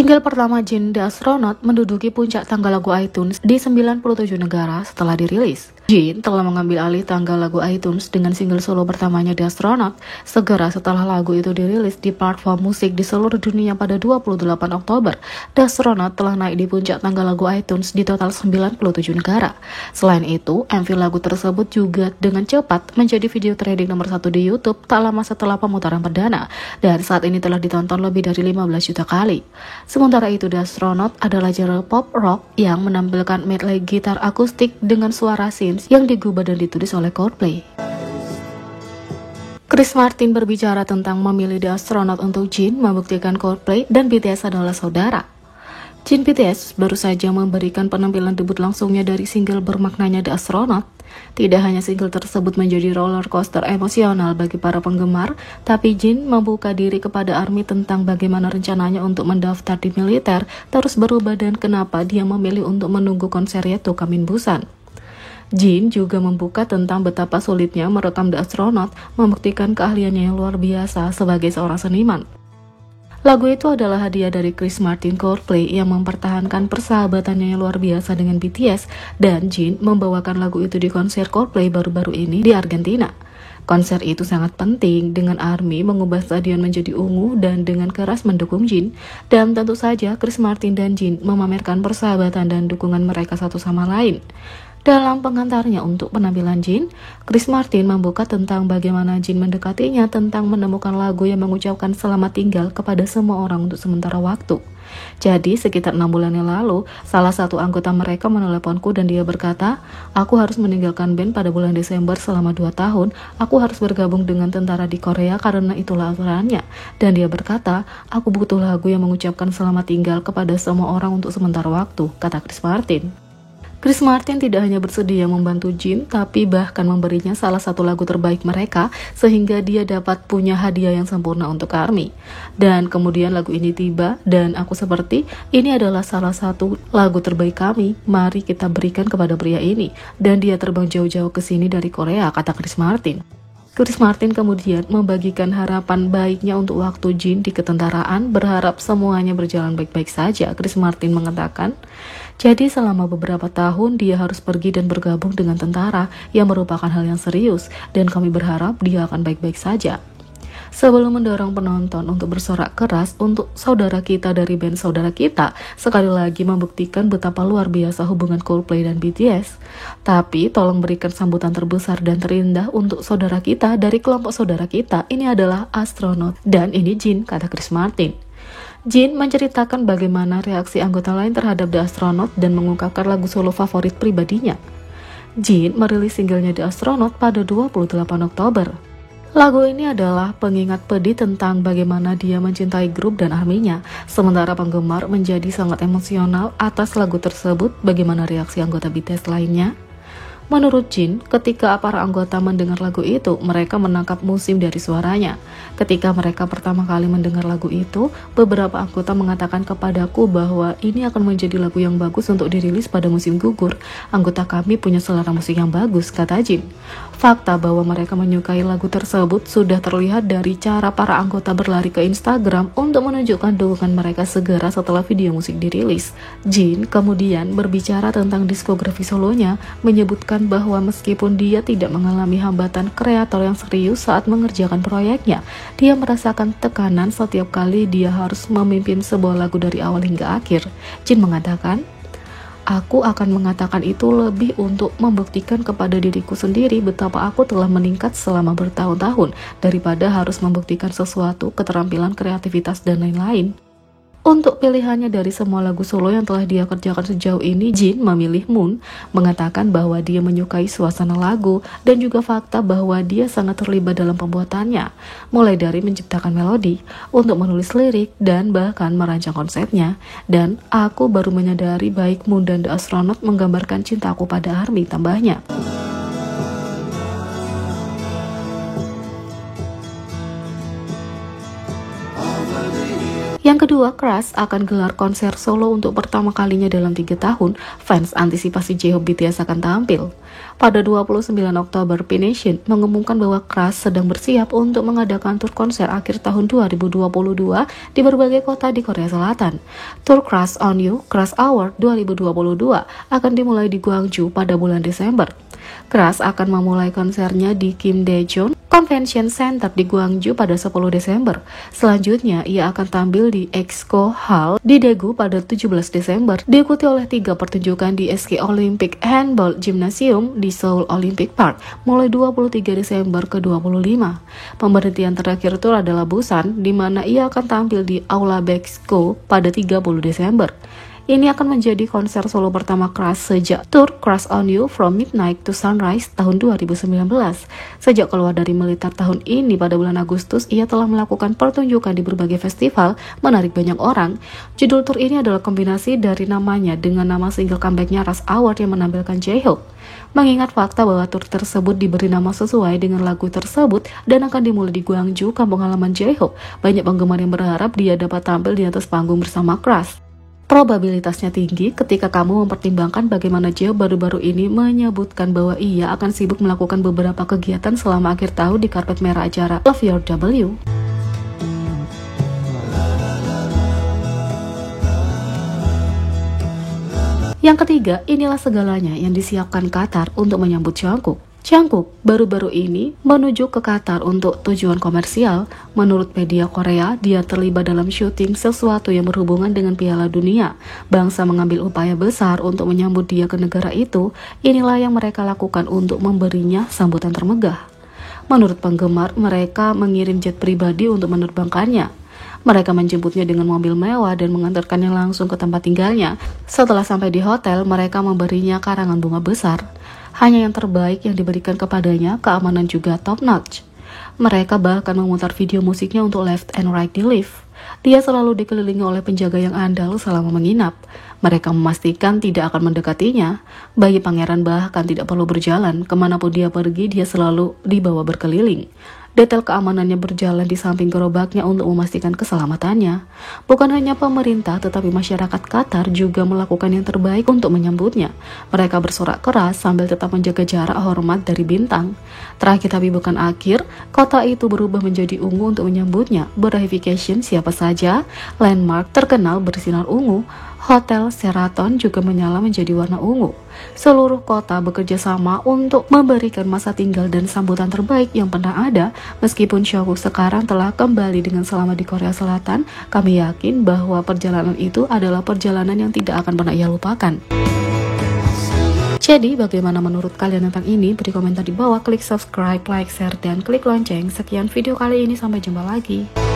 Single pertama Jin The Astronaut menduduki puncak tangga lagu iTunes di 97 negara setelah dirilis. Jin telah mengambil alih tangga lagu iTunes dengan single solo pertamanya The Astronaut segera setelah lagu itu dirilis di platform musik di seluruh dunia pada 28 Oktober. The Astronaut telah naik di puncak tangga lagu iTunes di total 97 negara. Selain itu, MV lagu tersebut juga dengan cepat menjadi video trending nomor 1 di YouTube tak lama setelah pemutaran perdana, dan saat ini telah ditonton lebih dari 15 juta kali. Sementara itu, The Astronaut adalah genre pop rock yang menampilkan medley gitar akustik dengan suara synth yang digubah dan ditulis oleh Coldplay. Chris Martin berbicara tentang memilih The Astronaut untuk Jin membuktikan Coldplay dan BTS adalah saudara. Jin BTS baru saja memberikan penampilan debut langsungnya dari single bermaknanya The Astronaut. Tidak hanya single tersebut menjadi roller coaster emosional bagi para penggemar, tapi Jin membuka diri kepada ARMY tentang bagaimana rencananya untuk mendaftar di militer terus berubah dan kenapa dia memilih untuk menunggu konser Yaitu Kamin Busan. Jin juga membuka tentang betapa sulitnya merekam The Astronaut, membuktikan keahliannya yang luar biasa sebagai seorang seniman. Lagu itu adalah hadiah dari Chris Martin Coldplay yang mempertahankan persahabatannya yang luar biasa dengan BTS, dan Jin membawakan lagu itu di konser Coldplay baru-baru ini di Argentina. Konser itu sangat penting dengan ARMY mengubah stadion menjadi ungu dan dengan keras mendukung Jin, dan tentu saja Chris Martin dan Jin memamerkan persahabatan dan dukungan mereka satu sama lain. Dalam pengantarnya untuk penampilan Jin, Chris Martin membuka tentang bagaimana Jin mendekatinya tentang menemukan lagu yang mengucapkan selamat tinggal kepada semua orang untuk sementara waktu. Jadi sekitar 6 bulan yang lalu, salah satu anggota mereka meneleponku dan dia berkata, "Aku harus meninggalkan band pada bulan Desember selama 2 tahun, aku harus bergabung dengan tentara di Korea karena itulah aturannya." Dan dia berkata, "Aku butuh lagu yang mengucapkan selamat tinggal kepada semua orang untuk sementara waktu," kata Chris Martin. Chris Martin tidak hanya bersedia membantu Jin, tapi bahkan memberinya salah satu lagu terbaik mereka, sehingga dia dapat punya hadiah yang sempurna untuk ARMY. Dan kemudian lagu ini tiba, dan aku seperti, ini adalah salah satu lagu terbaik kami, mari kita berikan kepada pria ini. Dan dia terbang jauh-jauh ke sini dari Korea, kata Chris Martin. Chris Martin kemudian membagikan harapan baiknya untuk waktu Jin di ketentaraan, berharap semuanya berjalan baik-baik saja. Chris Martin mengatakan, jadi selama beberapa tahun dia harus pergi dan bergabung dengan tentara yang merupakan hal yang serius, dan kami berharap dia akan baik-baik saja. Sebelum mendorong penonton untuk bersorak keras untuk saudara kita dari band saudara kita, sekali lagi membuktikan betapa luar biasa hubungan Coldplay dan BTS. Tapi tolong berikan sambutan terbesar dan terindah untuk saudara kita dari kelompok saudara kita. Ini adalah Astronaut dan ini Jin, kata Chris Martin. Jin menceritakan bagaimana reaksi anggota lain terhadap The Astronaut dan mengungkapkan lagu solo favorit pribadinya. Jin merilis singlenya The Astronaut pada 28 Oktober. Lagu ini adalah pengingat pedih tentang bagaimana dia mencintai grup dan ARMY-nya, sementara penggemar menjadi sangat emosional atas lagu tersebut. Bagaimana reaksi anggota BTS lainnya? Menurut Jin, ketika para anggota mendengar lagu itu, mereka menangkap musim dari suaranya. Ketika mereka pertama kali mendengar lagu itu, beberapa anggota mengatakan kepadaku bahwa ini akan menjadi lagu yang bagus untuk dirilis pada musim gugur. Anggota kami punya selera musik yang bagus, kata Jin. Fakta bahwa mereka menyukai lagu tersebut sudah terlihat dari cara para anggota berlari ke Instagram untuk menunjukkan dukungan mereka segera setelah video musik dirilis. Jin kemudian berbicara tentang diskografi solonya, menyebutkan bahwa meskipun dia tidak mengalami hambatan kreator yang serius saat mengerjakan proyeknya, dia merasakan tekanan setiap kali dia harus memimpin sebuah lagu dari awal hingga akhir. Jin mengatakan, aku akan mengatakan itu lebih untuk membuktikan kepada diriku sendiri betapa aku telah meningkat selama bertahun-tahun daripada harus membuktikan sesuatu, keterampilan, kreativitas, dan lain-lain. Untuk pilihannya dari semua lagu solo yang telah dia kerjakan sejauh ini, Jin memilih Moon, mengatakan bahwa dia menyukai suasana lagu dan juga fakta bahwa dia sangat terlibat dalam pembuatannya, mulai dari menciptakan melodi, untuk menulis lirik, dan bahkan merancang konsepnya. Dan aku baru menyadari baik Moon dan The Astronaut menggambarkan cintaku pada ARMY, tambahnya. Yang kedua, Crush akan gelar konser solo untuk pertama kalinya dalam 3 tahun. Fans antisipasi J-Hope BTS akan tampil. Pada 29 Oktober, P Nation mengumumkan bahwa Crush sedang bersiap untuk mengadakan tur konser akhir tahun 2022 di berbagai kota di Korea Selatan. Tur Crush on You, Crush Hour 2022 akan dimulai di Gwangju pada bulan Desember. Crush akan memulai konsernya di Kim Daejeon Convention Center di Gwangju pada 10 Desember. Selanjutnya, ia akan tampil di Exco Hall di Daegu pada 17 Desember, diikuti oleh 3 pertunjukan di SK Olympic Handball Gymnasium di Seoul Olympic Park mulai 23 Desember ke 25. Pemberhentian terakhir tur adalah Busan, di mana ia akan tampil di Aula Bexco pada 30 Desember. Ini akan menjadi konser solo pertama Crush sejak tur Crush on You From Midnight to Sunrise tahun 2019. Sejak keluar dari militer tahun ini pada bulan Agustus, ia telah melakukan pertunjukan di berbagai festival, menarik banyak orang. Judul tur ini adalah kombinasi dari namanya dengan nama single comebacknya Rush Hour yang menampilkan J-Hope. Mengingat fakta bahwa tur tersebut diberi nama sesuai dengan lagu tersebut dan akan dimulai di Gwangju, kampung halaman J-Hope, banyak penggemar yang berharap dia dapat tampil di atas panggung bersama Crush. Probabilitasnya tinggi ketika kamu mempertimbangkan bagaimana J-Hope baru-baru ini menyebutkan bahwa ia akan sibuk melakukan beberapa kegiatan selama akhir tahun di karpet merah acara Love Your W. Yang ketiga, inilah segalanya yang disiapkan Qatar untuk menyambut Jungkook. Jungkook baru-baru ini menuju ke Qatar untuk tujuan komersial. Menurut media Korea, dia terlibat dalam syuting sesuatu yang berhubungan dengan Piala Dunia. Bangsa mengambil upaya besar untuk menyambut dia ke negara itu. Inilah yang mereka lakukan untuk memberinya sambutan termegah. Menurut penggemar, mereka mengirim jet pribadi untuk menerbangkannya. Mereka menjemputnya dengan mobil mewah dan mengantarkannya langsung ke tempat tinggalnya. Setelah sampai di hotel, mereka memberinya karangan bunga besar. Hanya yang terbaik yang diberikan kepadanya, keamanan juga top notch. Mereka bahkan memutar video musiknya untuk left and right di lift. Dia selalu dikelilingi oleh penjaga yang andal selama menginap. Mereka memastikan tidak akan mendekatinya. Bayi pangeran bahkan tidak perlu berjalan. Kemanapun dia pergi, dia selalu dibawa berkeliling. Detail keamanannya berjalan di samping gerobaknya untuk memastikan keselamatannya. Bukan hanya pemerintah, tetapi masyarakat Qatar juga melakukan yang terbaik untuk menyambutnya. Mereka bersorak keras sambil tetap menjaga jarak hormat dari bintang. Terakhir tapi bukan akhir, kota itu berubah menjadi ungu untuk menyambutnya. Verification siapa saja, landmark terkenal bersinar ungu. Hotel Sheraton juga menyala menjadi warna ungu. Seluruh kota bekerja sama untuk memberikan masa tinggal dan sambutan terbaik yang pernah ada. Meskipun Jungkook sekarang telah kembali dengan selamat di Korea Selatan, kami yakin bahwa perjalanan itu adalah perjalanan yang tidak akan pernah ia lupakan. Jadi, bagaimana menurut kalian tentang ini? Beri komentar di bawah, klik subscribe, like, share, dan klik lonceng. Sekian video kali ini, sampai jumpa lagi.